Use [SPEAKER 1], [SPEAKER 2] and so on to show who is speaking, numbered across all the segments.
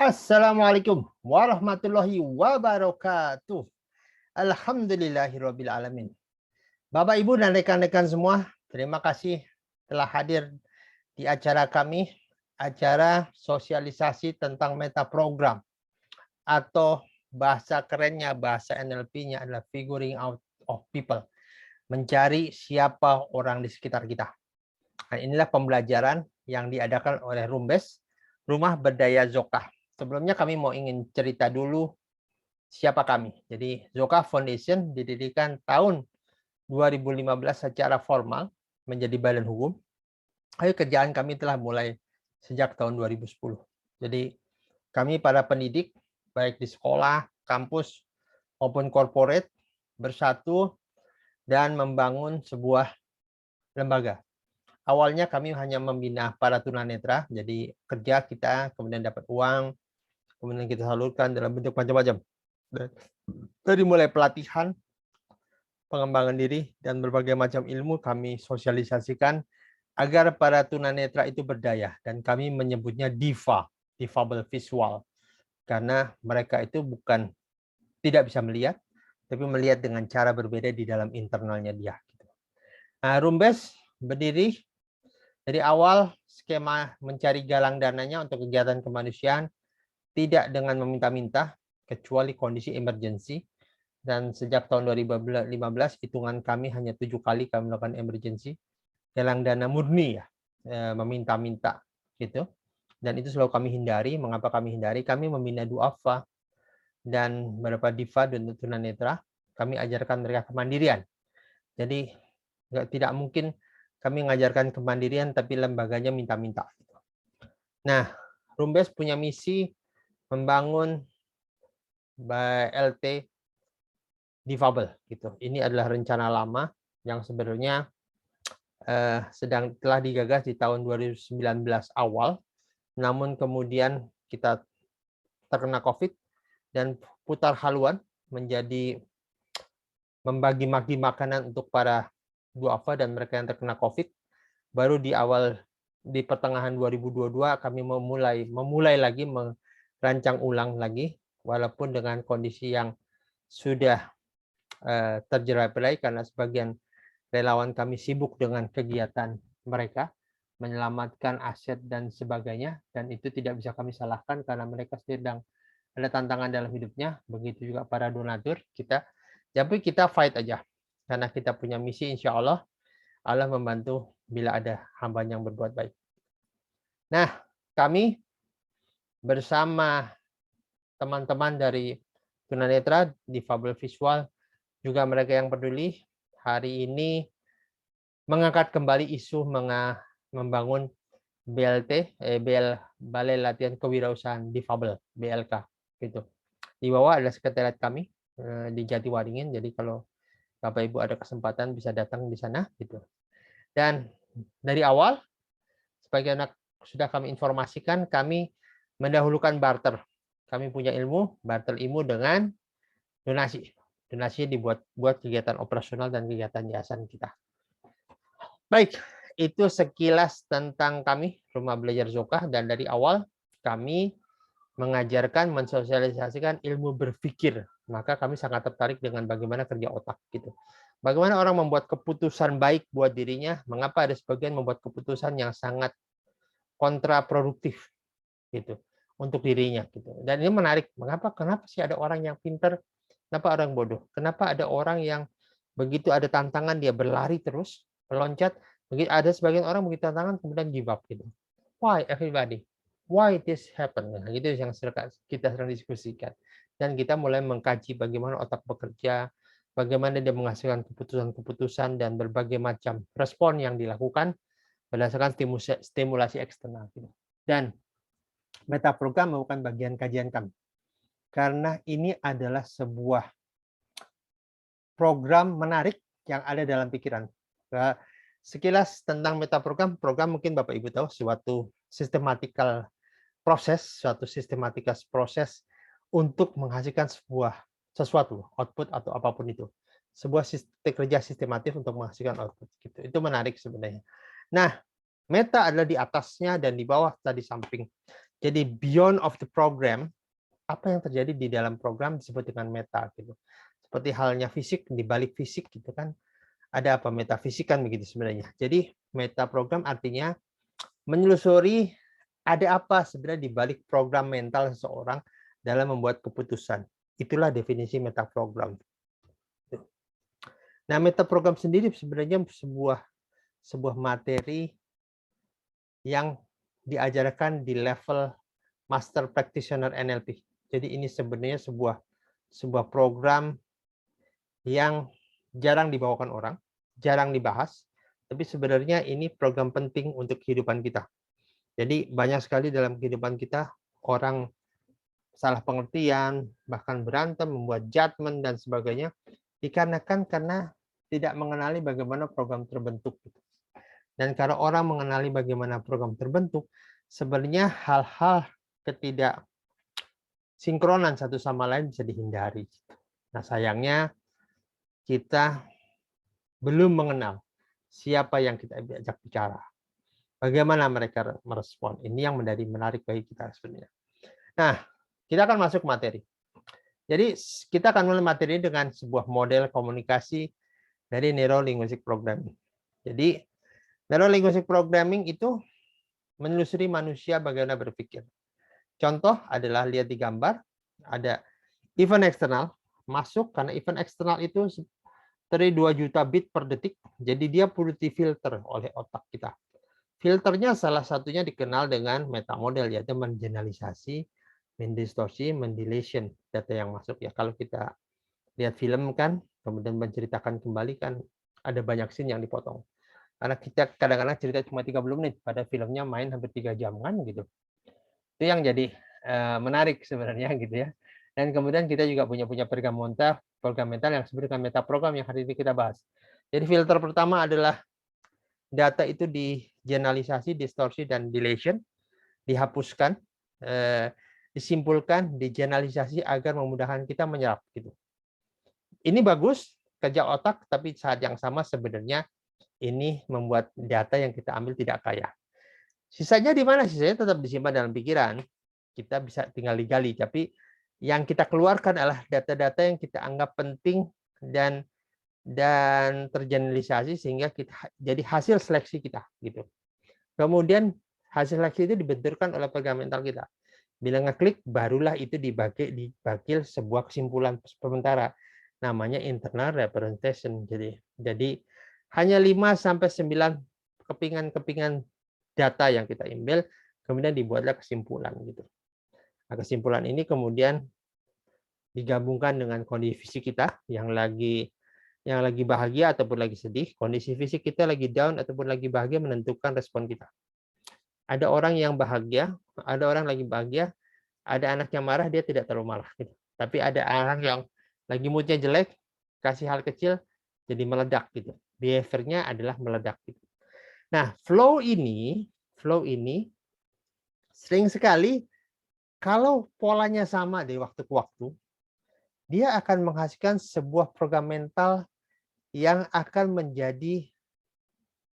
[SPEAKER 1] Assalamualaikum warahmatullahi wabarakatuh. Alhamdulillahirabbil alamin. Bapak, Ibu, dan rekan-rekan semua, terima kasih telah hadir di acara kami, acara sosialisasi tentang meta program atau bahasa kerennya, bahasa NLP-nya adalah figuring out of people. Mencari siapa orang di sekitar kita. Nah, inilah pembelajaran yang diadakan oleh Rumbes, Rumah Berdaya Zokah. Sebelumnya kami mau ingin cerita dulu siapa kami. Jadi Zokah Foundation didirikan tahun 2015 secara formal menjadi badan hukum. Tapi kerjaan kami telah mulai sejak tahun 2010. Jadi kami para pendidik, baik di sekolah, kampus, maupun corporate, bersatu dan membangun sebuah lembaga. Awalnya kami hanya membina para tunanetra, jadi kerja kita, kemudian dapat uang, kemudian kita salurkan dalam bentuk macam-macam. Dari mulai pelatihan, pengembangan diri, dan berbagai macam ilmu kami sosialisasikan agar para tunanetra itu berdaya. Dan kami menyebutnya DIVA, Difabel Visual. Karena mereka itu bukan tidak bisa melihat, tapi melihat dengan cara berbeda di dalam internalnya dia. Nah, Rumbes berdiri dari awal skema mencari galang dananya untuk kegiatan kemanusiaan tidak dengan meminta-minta, kecuali kondisi emergensi. Dan sejak tahun 2015, hitungan kami hanya 7 kali kami melakukan emergensi. Galang dana murni ya, meminta-minta gitu. Dan itu selalu kami hindari. Mengapa kami hindari? Kami membina duafa dan beberapa diva dan tunanetra. Kami ajarkan mereka kemandirian. Jadi tidak mungkin kami mengajarkan kemandirian tapi lembaganya minta-minta. Nah, Rumbes punya misi membangun BLT difabel gitu. Ini adalah rencana lama yang sebenarnya telah digagas di tahun 2019 awal, namun kemudian kita terkena COVID dan putar haluan menjadi membagi-bagi makanan untuk para duafa dan mereka yang terkena COVID. Baru di pertengahan 2022 kami memulai lagi merancang ulang lagi, walaupun dengan kondisi yang sudah terjerat-jerat karena sebagian relawan kami sibuk dengan kegiatan mereka, menyelamatkan aset dan sebagainya, dan itu tidak bisa kami salahkan karena mereka sedang ada tantangan dalam hidupnya, begitu juga para donatur kita. Tapi kita fight aja, karena kita punya misi, insya Allah membantu bila ada hamba yang berbuat baik. Nah, kami bersama teman-teman dari tunanetra, difabel visual, juga mereka yang peduli, hari ini mengangkat kembali isu membangun BLT, Balai Latihan Kewirausahaan Difabel, BLK. Gitu. Di bawah ada sekretariat kami di Jatiwaringin, jadi kalau Bapak Ibu ada kesempatan bisa datang di sana. Gitu. Dan dari awal, sebagaimana sudah kami informasikan, kami mendahulukan barter. Kami punya ilmu, barter ilmu dengan donasi. Donasi dibuat buat kegiatan operasional dan kegiatan yayasan kita. Baik, itu sekilas tentang kami, Rumah Belajar Zokah, dan dari awal kami mengajarkan, mensosialisasikan ilmu berpikir. Maka kami sangat tertarik dengan bagaimana kerja otak gitu. Bagaimana orang membuat keputusan baik buat dirinya, mengapa ada sebagian membuat keputusan yang sangat kontraproduktif gitu untuk dirinya gitu. Dan ini menarik, kenapa sih ada orang yang pintar, kenapa orang bodoh? Kenapa ada orang yang begitu ada tantangan dia berlari terus, meloncat, begitu ada sebagian orang begitu tantangan kemudian give up gitu. Why everybody? Why this happen? Nah, itu yang kita sedang diskusikan. Dan kita mulai mengkaji bagaimana otak bekerja, bagaimana dia menghasilkan keputusan-keputusan dan berbagai macam respon yang dilakukan berdasarkan stimulasi eksternal. Dan meta program merupakan bagian kajian kami. Karena ini adalah sebuah program menarik yang ada dalam pikiran. Sekilas tentang meta program mungkin Bapak Ibu tahu suatu suatu sistematika proses untuk menghasilkan sesuatu output atau apapun itu. Sebuah kerja sistematif untuk menghasilkan output. Gitu. Itu menarik sebenarnya. Nah, meta adalah di atasnya dan di bawah tadi samping. Jadi beyond of the program, apa yang terjadi di dalam program disebut dengan meta gitu. Seperti halnya fisik, di balik fisik gitu kan ada apa, metafisik kan begitu sebenarnya. Jadi meta program artinya menelusuri ada apa sebenarnya di balik program mental seseorang dalam membuat keputusan. Itulah definisi meta program. Nah, meta program sendiri sebenarnya sebuah materi yang diajarkan di level Master Practitioner NLP. Jadi ini sebenarnya sebuah program yang jarang dibawakan orang, jarang dibahas, tapi sebenarnya ini program penting untuk kehidupan kita. Jadi banyak sekali dalam kehidupan kita orang salah pengertian, bahkan berantem, membuat judgement dan sebagainya, dikarenakan karena tidak mengenali bagaimana program terbentuk. Dan kalau orang mengenali bagaimana program terbentuk, sebenarnya hal-hal ketidak sinkronan satu sama lain bisa dihindari. Nah, sayangnya kita belum mengenal siapa yang kita ajak bicara. Bagaimana mereka merespon. Ini yang menjadi menarik bagi kita sebenarnya. Nah, kita akan masuk materi. Jadi kita akan mulai materi dengan sebuah model komunikasi dari Neuro Linguistic Programming. Jadi Neuro Linguistic Programming itu menelusuri manusia bagaimana berpikir. Contoh adalah lihat di gambar, ada event eksternal masuk, karena event eksternal itu dari 2 juta bit per detik, jadi dia perlu difilter oleh otak kita. Filternya salah satunya dikenal dengan metamodel, yaitu mengeneralisasi, mendistorsi, mendelation data yang masuk. Ya, kalau kita lihat film kan, kemudian menceritakan kembali kan, ada banyak scene yang dipotong. Karena kita kadang-kadang cerita cuma 30 menit, pada filmnya main hampir 3 jam kan gitu. Itu yang jadi menarik sebenarnya gitu ya. Dan kemudian kita juga punya program mental yang disebut dengan meta program yang hari ini kita bahas. Jadi filter pertama adalah data itu digeneralisasi, distorsi, dan deletion, dihapuskan, disimpulkan, digeneralisasi agar memudahkan kita menyerap gitu. Ini bagus kerja otak, tapi saat yang sama sebenarnya ini membuat data yang kita ambil tidak kaya. Sisanya di mana? Sisanya tetap disimpan dalam pikiran. Kita bisa tinggal digali, tapi yang kita keluarkan adalah data-data yang kita anggap penting dan tergeneralisasi sehingga kita jadi hasil seleksi kita gitu. Kemudian hasil seleksi itu dibenturkan oleh program mental kita. Bila ngeklik barulah itu dibagi sebuah kesimpulan sementara, namanya internal representation. Jadi hanya 5 sampai 9 kepingan-kepingan data yang kita ambil, kemudian dibuatlah kesimpulan gitu. Nah, kesimpulan ini kemudian digabungkan dengan kondisi fisik kita yang lagi bahagia ataupun lagi sedih. Kondisi fisik kita lagi down ataupun lagi bahagia menentukan respon kita. Ada orang yang bahagia, ada orang lagi bahagia, ada anak yang marah, dia tidak terlalu marah gitu. Tapi ada orang yang lagi moodnya jelek, kasih hal kecil jadi meledak gitu. Behaviornya adalah meledak gitu. Nah, flow ini sering sekali kalau polanya sama dari waktu ke waktu, dia akan menghasilkan sebuah program mental yang akan menjadi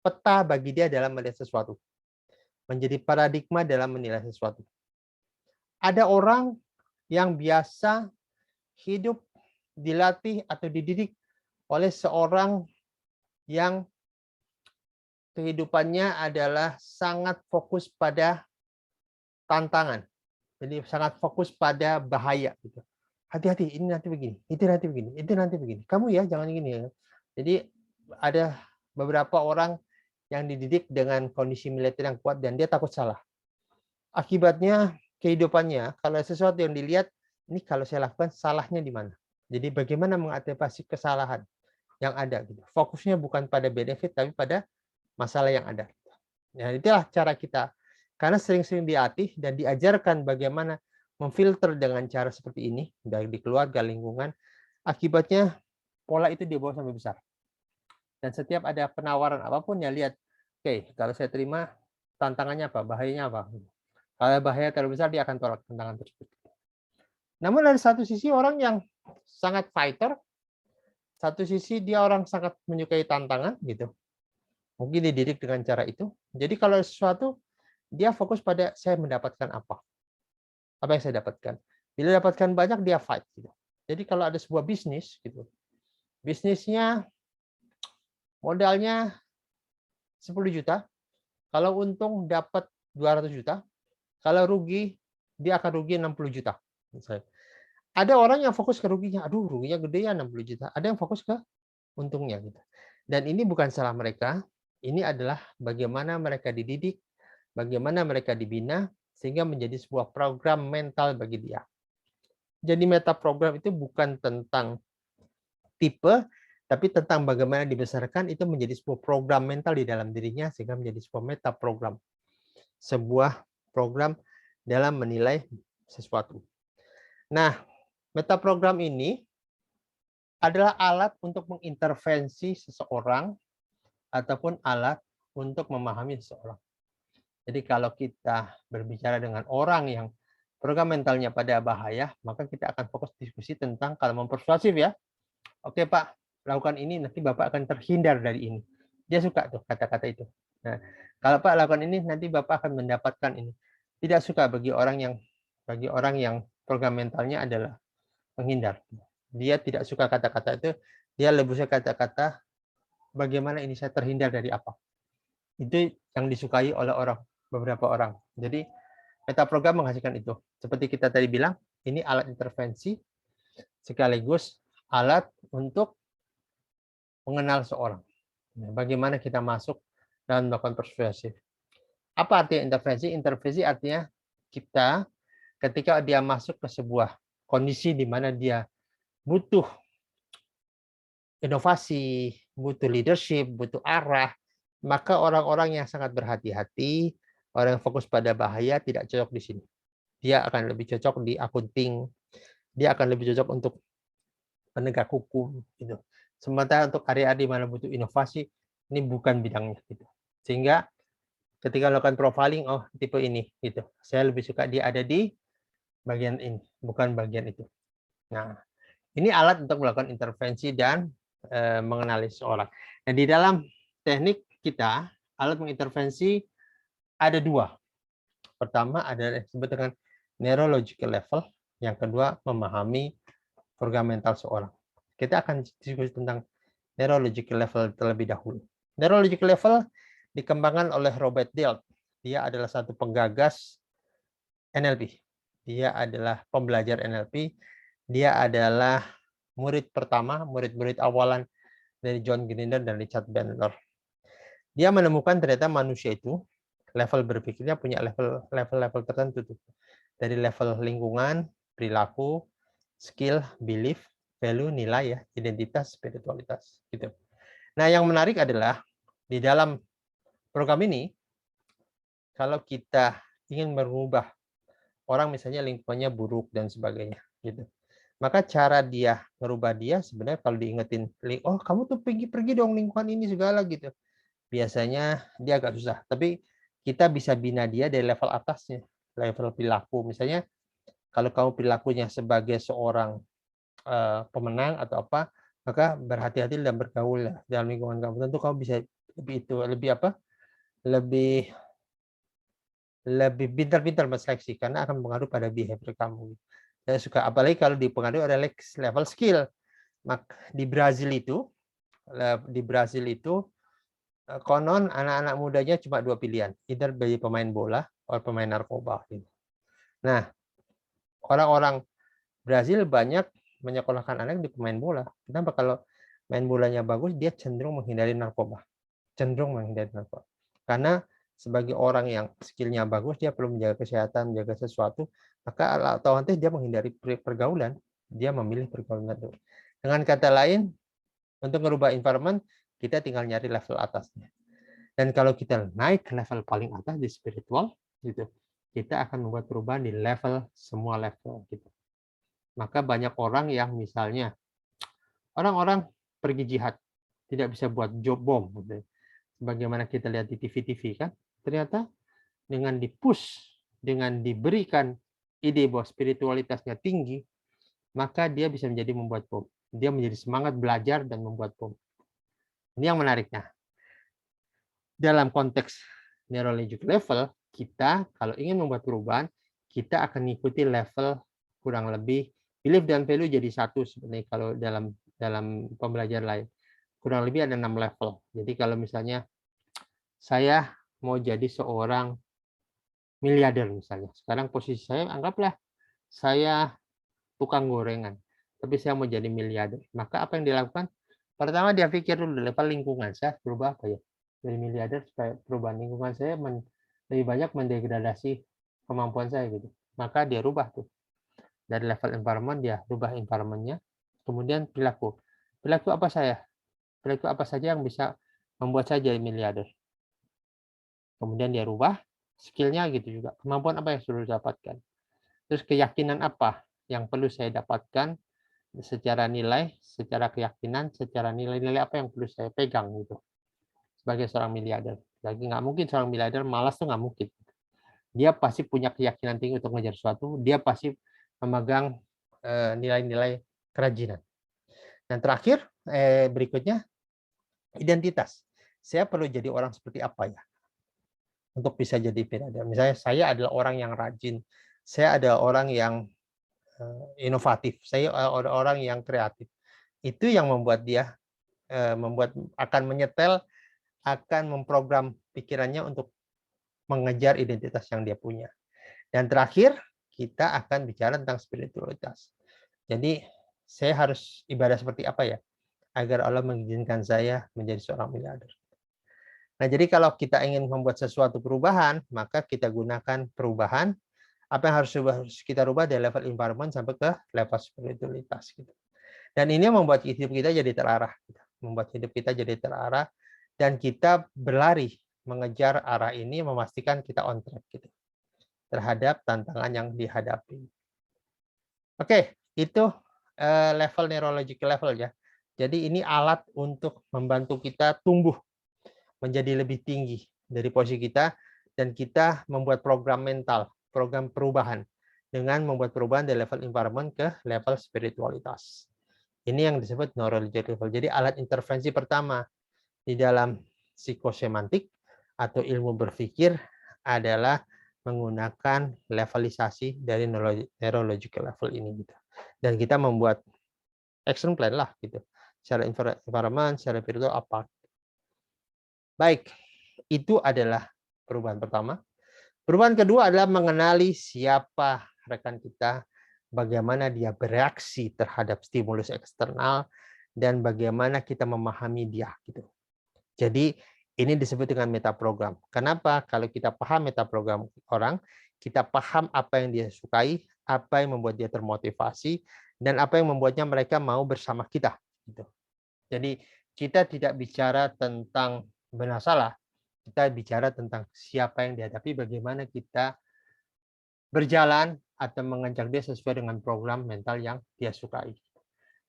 [SPEAKER 1] peta bagi dia dalam melihat sesuatu. Menjadi paradigma dalam menilai sesuatu. Ada orang yang biasa hidup dilatih atau dididik oleh seorang yang kehidupannya adalah sangat fokus pada tantangan. Jadi sangat fokus pada bahaya gitu. Hati-hati, ini nanti begini, itu nanti begini, itu nanti begini. Kamu ya jangan gini ya. Jadi ada beberapa orang yang dididik dengan kondisi militer yang kuat dan dia takut salah. Akibatnya kehidupannya kalau sesuatu yang dilihat, ini kalau saya lakukan salahnya di mana? Jadi bagaimana mengantisipasi kesalahan yang ada gitu. Fokusnya bukan pada benefit tapi pada masalah yang ada. Nah, itulah cara kita. Karena sering-sering dilatih dan diajarkan bagaimana memfilter dengan cara seperti ini dari di keluarga, lingkungan, akibatnya pola itu dibawa sampai besar. Dan setiap ada penawaran apapun ya lihat, oke, kalau saya terima tantangannya apa, bahayanya apa. Kalau bahaya terlalu besar dia akan tolak tantangan tersebut. Namun dari satu sisi orang yang sangat fighter, satu sisi dia orang sangat menyukai tantangan gitu. Mungkin dididik dengan cara itu. Jadi kalau sesuatu dia fokus pada saya mendapatkan apa. Apa yang saya dapatkan? Bila dapatkan banyak, dia fight. Gitu. Jadi kalau ada sebuah bisnis, gitu, bisnisnya modalnya 10 juta, kalau untung dapat 200 juta, kalau rugi, dia akan rugi 60 juta. Misalnya. Ada orang yang fokus ke ruginya, aduh ruginya gede ya 60 juta. Ada yang fokus ke untungnya. Gitu. Dan ini bukan salah mereka, ini adalah bagaimana mereka dididik, bagaimana mereka dibina, sehingga menjadi sebuah program mental bagi dia. Jadi meta program itu bukan tentang tipe, tapi tentang bagaimana dibesarkan itu menjadi sebuah program mental di dalam dirinya, sehingga menjadi sebuah meta program. Sebuah program dalam menilai sesuatu. Nah, meta program ini adalah alat untuk mengintervensi seseorang ataupun alat untuk memahami seseorang. Jadi kalau kita berbicara dengan orang yang program mentalnya pada bahaya, maka kita akan fokus diskusi tentang kalau mempersuasif ya. Oke Pak, lakukan ini, nanti Bapak akan terhindar dari ini. Dia suka tuh kata-kata itu. Nah, kalau Pak lakukan ini, nanti Bapak akan mendapatkan ini. Tidak suka bagi orang yang program mentalnya adalah menghindar. Dia tidak suka kata-kata itu, dia lebih suka kata-kata bagaimana ini saya terhindar dari apa. Itu yang disukai oleh beberapa orang. Jadi meta program menghasilkan itu. Seperti kita tadi bilang, ini alat intervensi sekaligus alat untuk mengenal seorang. Bagaimana kita masuk dan melakukan persuasif. Apa artinya intervensi? Intervensi artinya kita ketika dia masuk ke sebuah kondisi di mana dia butuh inovasi, butuh leadership, butuh arah, maka orang-orang yang sangat berhati-hati, orang yang fokus pada bahaya tidak cocok di sini. Dia akan lebih cocok di akunting, dia akan lebih cocok untuk penegak hukum. Gitu. Sementara untuk area di mana butuh inovasi, ini bukan bidangnya. Gitu. Sehingga ketika melakukan profiling, oh tipe ini. Gitu. Saya lebih suka dia ada di bagian ini, bukan bagian itu. Nah, ini alat untuk melakukan intervensi dan mengenali seseorang. Dan di dalam teknik kita, alat mengintervensi ada dua. Pertama adalah disebut dengan neurological level, yang kedua memahami program mental seorang. Kita akan diskusi tentang neurological level terlebih dahulu. Neurological level dikembangkan oleh Robert Delt. Dia adalah satu penggagas NLP. Dia adalah pembelajar NLP. Dia adalah murid pertama, murid-murid awalan dari John Grinder dan Richard Bandler. Dia menemukan ternyata manusia itu level berpikirnya punya level tertentu tuh. Dari level lingkungan, perilaku, skill, belief, value, nilai ya, identitas, spiritualitas gitu. Nah, yang menarik adalah di dalam program ini kalau kita ingin merubah orang misalnya lingkungannya buruk dan sebagainya gitu. Maka cara dia merubah dia sebenarnya kalau diingetin, oh kamu tuh pergi dong lingkungan ini segala gitu. Biasanya dia agak susah. Tapi kita bisa bina dia dari level atasnya, level perilaku. Misalnya kalau kamu perilakunya sebagai seorang pemenang atau apa, maka berhati-hati dan bergaul dalam lingkungan kamu. Tentu kamu bisa lebih pintar-pintar menseleksi karena akan mengaruh pada behavior kamu. Saya suka apalagi kalau dipengaruhi oleh level skill. Di Brazil itu konon anak-anak mudanya cuma 2 pilihan, either menjadi pemain bola atau pemain narkoba. Nah, orang-orang Brazil banyak menyekolahkan anak di pemain bola. Kenapa? Kalau main bolanya bagus, dia cenderung menghindari narkoba. Karena sebagai orang yang skillnya bagus, dia perlu menjaga kesehatan, menjaga sesuatu, maka otomatis dia menghindari pergaulan, dia memilih pergaulan itu. Dengan kata lain, untuk merubah environment, kita tinggal nyari level atasnya. Dan kalau kita naik ke level paling atas di spiritual, gitu, kita akan membuat perubahan di semua level. Gitu. Maka banyak orang yang misalnya, orang-orang pergi jihad, tidak bisa buat job bom. Gitu. Sebagaimana kita lihat di TV-TV kan, ternyata dengan dipush, dengan diberikan ide bahwa spiritualitasnya tinggi, maka dia bisa menjadi membuat bom. Dia menjadi semangat belajar dan membuat bom. Ini yang menariknya. Dalam konteks neurological level, kita kalau ingin membuat perubahan, kita akan mengikuti level kurang lebih belief dan value jadi satu sebenarnya kalau dalam pembelajaran lain. Kurang lebih ada 6 level. Jadi kalau misalnya saya mau jadi seorang miliarder misalnya. Sekarang posisi saya anggaplah saya tukang gorengan, tapi saya mau jadi miliarder. Maka apa yang dilakukan? Pertama dia pikir dulu level lingkungan saya berubah apa ya? Dari miliarder supaya perubahan lingkungan saya lebih banyak mendegradasi kemampuan saya gitu. Maka dia rubah tuh. Dari level environment dia rubah environment-nya. Kemudian perilaku. Perilaku apa saya? Perilaku apa saja yang bisa membuat saya jadi miliarder? Kemudian dia rubah skill-nya gitu juga. Kemampuan apa yang sudah didapatkan? Terus keyakinan apa yang perlu saya dapatkan secara nilai, secara keyakinan, secara nilai-nilai apa yang perlu saya pegang gitu sebagai seorang miliarder. Lagi nggak mungkin seorang miliarder malas tuh nggak mungkin. Dia pasti punya keyakinan tinggi untuk mengejar sesuatu. Dia pasti memegang nilai-nilai kerajinan. Dan terakhir berikutnya identitas. Saya perlu jadi orang seperti apa ya untuk bisa jadi miliarder. Misalnya saya adalah orang yang rajin, saya adalah orang yang inovatif, saya adalah orang yang kreatif. Itu yang membuat dia akan menyetel, akan memprogram pikirannya untuk mengejar identitas yang dia punya. Dan terakhir, kita akan bicara tentang spiritualitas. Jadi, saya harus ibadah seperti apa ya? Agar Allah mengizinkan saya menjadi seorang miliarder. Nah, jadi kalau kita ingin membuat sesuatu perubahan, maka kita gunakan perubahan. Apa yang harus kita rubah dari level environment sampai ke level spiritualitas. Gitu. Dan ini membuat hidup kita jadi terarah. Membuat hidup kita jadi terarah. Dan kita berlari mengejar arah ini, memastikan kita on track gitu, terhadap tantangan yang dihadapi. Oke, itu level neurological level ya. Jadi ini alat untuk membantu kita tumbuh menjadi lebih tinggi dari posisi kita, dan kita membuat program mental, program perubahan dengan membuat perubahan dari level environment ke level spiritualitas. Ini yang disebut neurological level. Jadi alat intervensi pertama di dalam psikosemantik atau ilmu berpikir adalah menggunakan levelisasi dari neurological level ini gitu. Dan kita membuat action plan lah gitu. Secara environment, secara spiritual apa. Baik, itu adalah perubahan pertama. Perubahan kedua adalah mengenali siapa rekan kita, bagaimana dia bereaksi terhadap stimulus eksternal, dan bagaimana kita memahami dia. Gitu. Jadi ini disebut dengan metaprogram. Kenapa? Kalau kita paham metaprogram orang, kita paham apa yang dia sukai, apa yang membuat dia termotivasi, dan apa yang membuatnya mereka mau bersama kita. Gitu. Jadi kita tidak bicara tentang benar salah, kita bicara tentang siapa yang dihadapi, bagaimana kita berjalan atau mengajak dia sesuai dengan program mental yang dia sukai.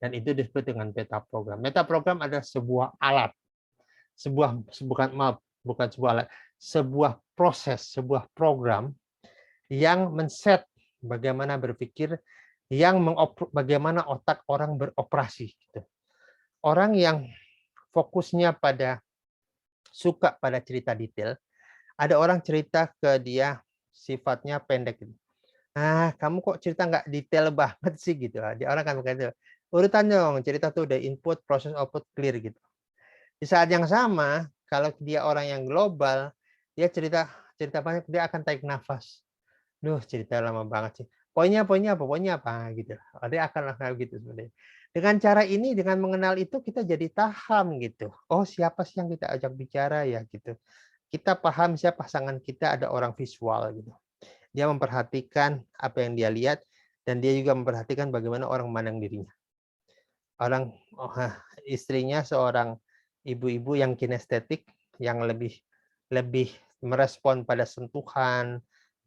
[SPEAKER 1] Dan itu disebut dengan metaprogram. Metaprogram adalah sebuah alat, bukan sebuah alat, sebuah proses, sebuah program yang men-set bagaimana berpikir, bagaimana otak orang beroperasi. Orang yang fokusnya suka pada cerita detail, ada orang cerita ke dia sifatnya pendek. Kamu kok cerita nggak detail banget sih gitu. Dia orang kan begitu. Urutan dong, cerita tuh udah input, proses, output clear gitu. Di saat yang sama, kalau dia orang yang global, dia cerita banyak, dia akan tarik nafas. Duh, cerita lama banget sih. Poinnya apa gitu. Dia akan lakukan gitu sebenarnya. Dengan cara ini, dengan mengenal itu, kita jadi paham gitu. Oh, siapa sih yang kita ajak bicara ya gitu. Kita paham siapa pasangan kita, ada orang visual gitu. Dia memperhatikan apa yang dia lihat, dan dia juga memperhatikan bagaimana orang memandang dirinya. Istrinya seorang ibu-ibu yang kinestetik, yang lebih merespon pada sentuhan,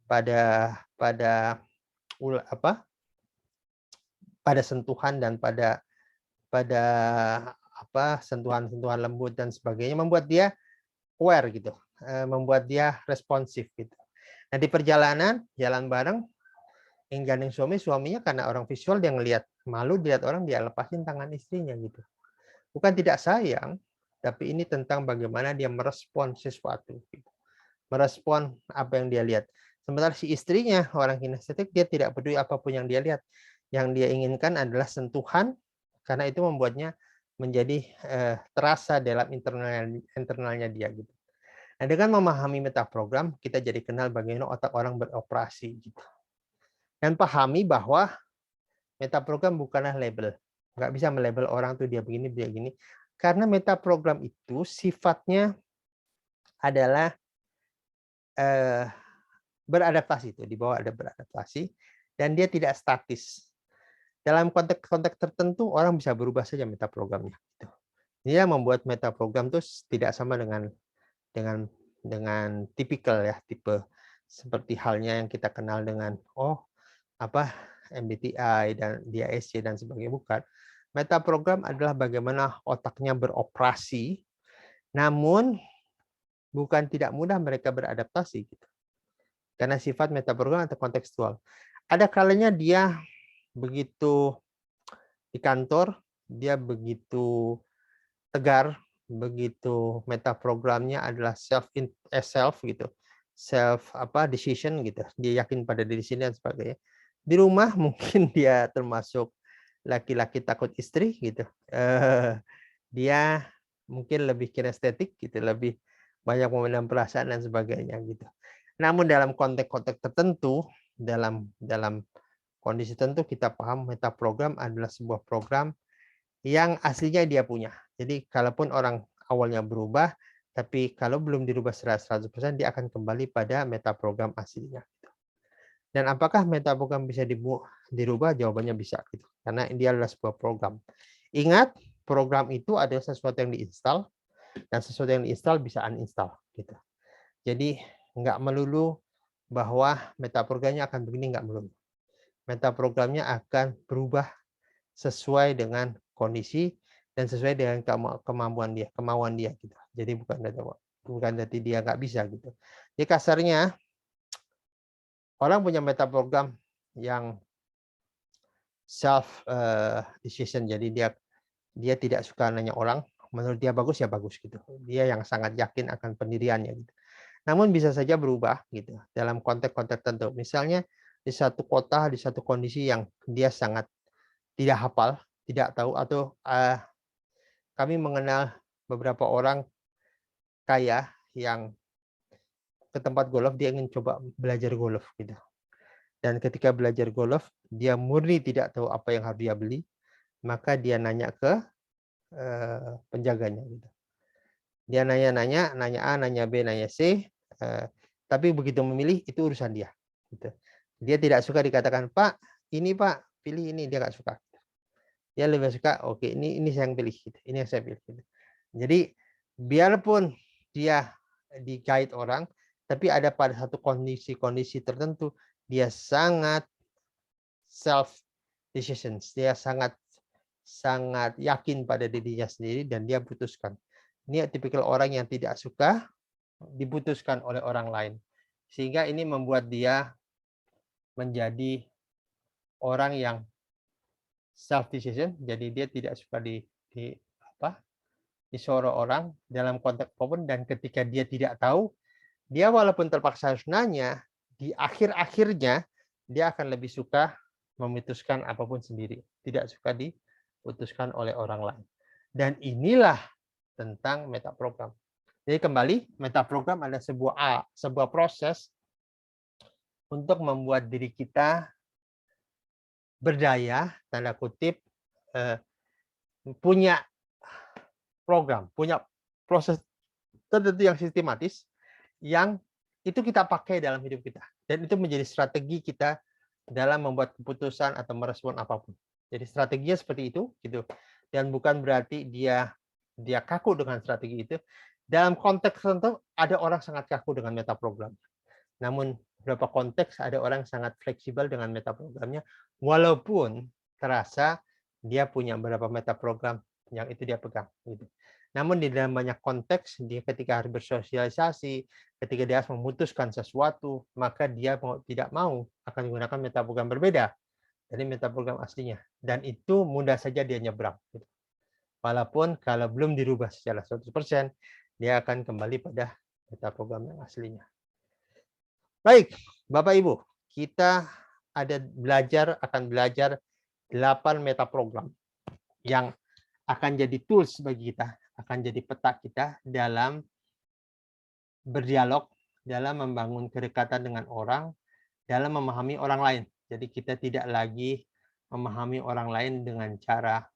[SPEAKER 1] pada sentuhan dan pada sentuhan lembut dan sebagainya, membuat dia aware gitu, membuat dia responsif gitu. Nah, di perjalanan jalan bareng, gandeng suaminya karena orang visual, dia ngelihat malu, dilihat orang, dia lepasin tangan istrinya gitu. Bukan tidak sayang, tapi ini tentang bagaimana dia merespon sesuatu gitu. Merespon apa yang dia lihat. Sementara si istrinya orang kinestetik, dia tidak peduli apapun yang dia lihat. Yang dia inginkan adalah sentuhan, karena itu membuatnya menjadi terasa dalam internalnya dia gitu. Nah, dengan memahami metaprogram, kita jadi kenal bagaimana otak orang beroperasi gitu. Dan pahami bahwa metaprogram bukanlah label. Nggak bisa melabel orang tuh dia begini, dia gini. Karena metaprogram itu sifatnya adalah beradaptasi, itu di bawah ada beradaptasi, dan dia tidak statis. Dalam konteks-konteks tertentu orang bisa berubah saja metaprogramnya. Gitu. Ini yang membuat metaprogram itu tidak sama dengan tipikal ya, tipe seperti halnya yang kita kenal dengan MBTI dan DISC dan sebagainya. Bukan. Metaprogram adalah bagaimana otaknya beroperasi, namun bukan tidak mudah mereka beradaptasi gitu. Karena sifat metaprogram atau kontekstual. Ada kalanya dia begitu di kantor, dia begitu tegar, begitu metaprogramnya adalah self gitu. Self decision gitu. Dia yakin pada diri sendiri dan sebagainya. Di rumah mungkin dia termasuk laki-laki takut istri gitu. Dia mungkin lebih kinestetik gitu, lebih banyak memendam perasaan dan sebagainya gitu. Namun dalam konteks-konteks tertentu, dalam kondisi tertentu kita paham metaprogram adalah sebuah program yang aslinya dia punya. Jadi kalaupun orang awalnya berubah, tapi kalau belum dirubah 100%, dia akan kembali pada metaprogram aslinya. Dan apakah metaprogram bisa dirubah? Jawabannya bisa, gitu. Karena dia adalah sebuah program. Ingat, program itu adalah sesuatu yang diinstal, dan sesuatu yang diinstal bisa uninstall. Gitu. Jadi nggak melulu bahwa metaprogramnya akan begini, nggak melulu. Metaprogramnya akan berubah sesuai dengan kondisi dan sesuai dengan kemauan dia gitu. Jadi bukan berarti dia nggak bisa gitu. Jadi kasarnya orang punya metaprogram yang self decision, jadi dia tidak suka nanya orang, menurut dia bagus ya bagus gitu. Dia yang sangat yakin akan pendiriannya gitu. Namun bisa saja berubah gitu dalam konteks-konteks tertentu. Misalnya di satu kota, di satu kondisi yang dia sangat tidak hafal, tidak tahu, atau kami mengenal beberapa orang kaya yang ke tempat golf, dia ingin coba belajar golf gitu. Dan ketika belajar golf, dia murni tidak tahu apa yang harus dia beli, maka dia nanya ke penjaganya gitu. Dia nanya A, nanya B, nanya C, tapi begitu memilih itu urusan dia. Gitu. Dia tidak suka dikatakan, Pak, ini Pak, pilih ini, dia nggak suka. Dia lebih suka, oke, ini saya yang pilih, gitu. Ini yang saya pilih. Gitu. Jadi biarpun dia di-guide orang, tapi ada pada satu kondisi tertentu dia sangat self decisions, dia sangat yakin pada dirinya sendiri dan dia putuskan. Ini tipikal orang yang tidak suka diputuskan oleh orang lain. Sehingga ini membuat dia menjadi orang yang self decision, jadi dia tidak suka disuruh orang dalam konteks apapun, dan ketika dia tidak tahu, dia walaupun terpaksa harus nanya, di akhir-akhirnya dia akan lebih suka memutuskan apapun sendiri, tidak suka diputuskan oleh orang lain. Dan inilah tentang metaprogram. Jadi kembali, metaprogram adalah sebuah proses untuk membuat diri kita berdaya, tanda kutip, punya program, punya proses tertentu yang sistematis, yang itu kita pakai dalam hidup kita. Dan itu menjadi strategi kita dalam membuat keputusan atau merespon apapun. Jadi strateginya seperti itu, gitu. Dan bukan berarti dia kaku dengan strategi itu. Dalam konteks tertentu ada orang sangat kaku dengan metaprogram. Namun beberapa konteks ada orang sangat fleksibel dengan metaprogramnya, walaupun terasa dia punya beberapa metaprogram yang itu dia pegang. Gitu. Namun di dalam banyak konteks, dia ketika harus bersosialisasi, ketika dia harus memutuskan sesuatu, maka dia tidak mau akan menggunakan metaprogram berbeda dari metaprogram aslinya. Dan itu mudah saja dia nyebrang. Gitu. Walaupun kalau belum dirubah secara 100%, dia akan kembali pada metaprogram yang aslinya. Baik, Bapak Ibu, kita akan belajar 8 meta program yang akan jadi tools bagi kita, akan jadi peta kita dalam berdialog, dalam membangun kedekatan dengan orang, dalam memahami orang lain. Jadi kita tidak lagi memahami orang lain dengan cara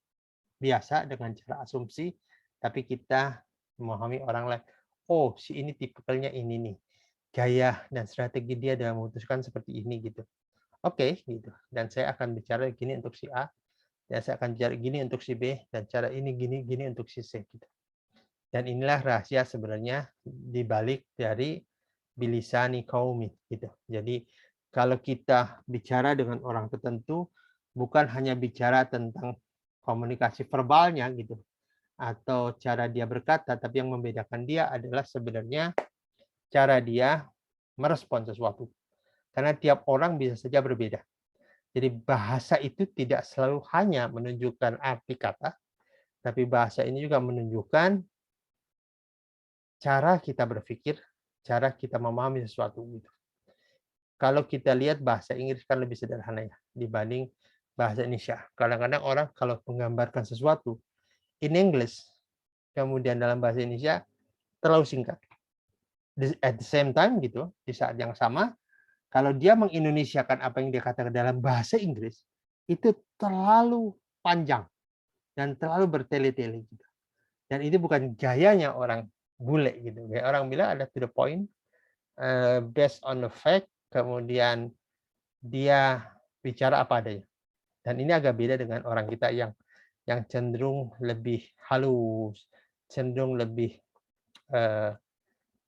[SPEAKER 1] biasa, dengan cara asumsi, tapi kita memahami orang lain. Oh, si ini tipikalnya ini nih. Gaya dan strategi dia dalam memutuskan seperti ini gitu. Oke, gitu. Dan saya akan bicara gini untuk si A, dan saya akan bicara gini untuk si B, dan cara ini gini untuk si C gitu. Dan inilah rahasia sebenarnya di balik dari bilisani qaumi gitu. Jadi kalau kita bicara dengan orang tertentu bukan hanya bicara tentang komunikasi verbalnya gitu atau cara dia berkata, tapi yang membedakan dia adalah sebenarnya cara dia merespon sesuatu. Karena tiap orang bisa saja berbeda. Jadi bahasa itu tidak selalu hanya menunjukkan arti kata, tapi bahasa ini juga menunjukkan cara kita berpikir, cara kita memahami sesuatu gitu. Kalau kita lihat bahasa Inggris kan lebih sederhana ya dibanding bahasa Indonesia. Kadang-kadang orang kalau menggambarkan sesuatu in English, kemudian dalam bahasa Indonesia terlalu singkat. At the same time gitu, di saat yang sama, kalau dia mengindonesiakan apa yang dia katakan dalam bahasa Inggris, itu terlalu panjang dan terlalu bertele-tele gitu. Dan itu bukan gayanya orang bule gitu. Kayak orang bilang ada to the point, based on the fact, kemudian dia bicara apa adanya. Dan ini agak beda dengan orang kita yang cenderung lebih halus, cenderung lebih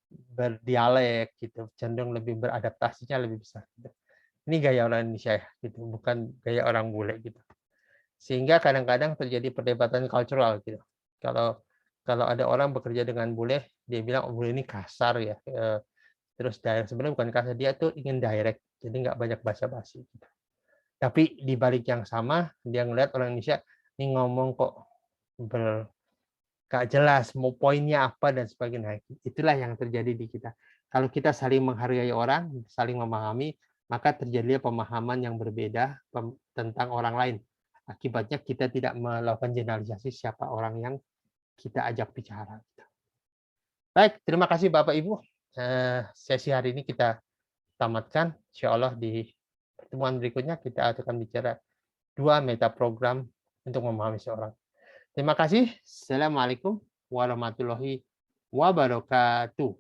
[SPEAKER 1] berdialek gitu, cenderung lebih beradaptasinya lebih besar. Gitu. Ini gaya orang Indonesia ya, gitu, bukan gaya orang bule gitu. Sehingga kadang-kadang terjadi perdebatan kultural gitu. Kalau kalau ada orang bekerja dengan bule, dia bilang oh, bule ini kasar ya. Terus direct sebenarnya bukan kasar, dia tuh ingin direct, jadi nggak banyak basa-basi. Gitu. Tapi di balik yang sama, dia ngelihat orang Indonesia ini ngomong kok gak jelas mau poinnya apa dan sebagainya. Itulah yang terjadi di kita. Kalau kita saling menghargai orang, saling memahami, maka terjadilah pemahaman yang berbeda tentang orang lain. Akibatnya kita tidak melakukan generalisasi siapa orang yang kita ajak bicara. Baik, terima kasih Bapak Ibu. Sesi hari ini kita tamatkan. Insya Allah di pertemuan berikutnya kita akan bicara 2 meta program untuk memahami seorang. Terima kasih. Assalamualaikum warahmatullahi wabarakatuh.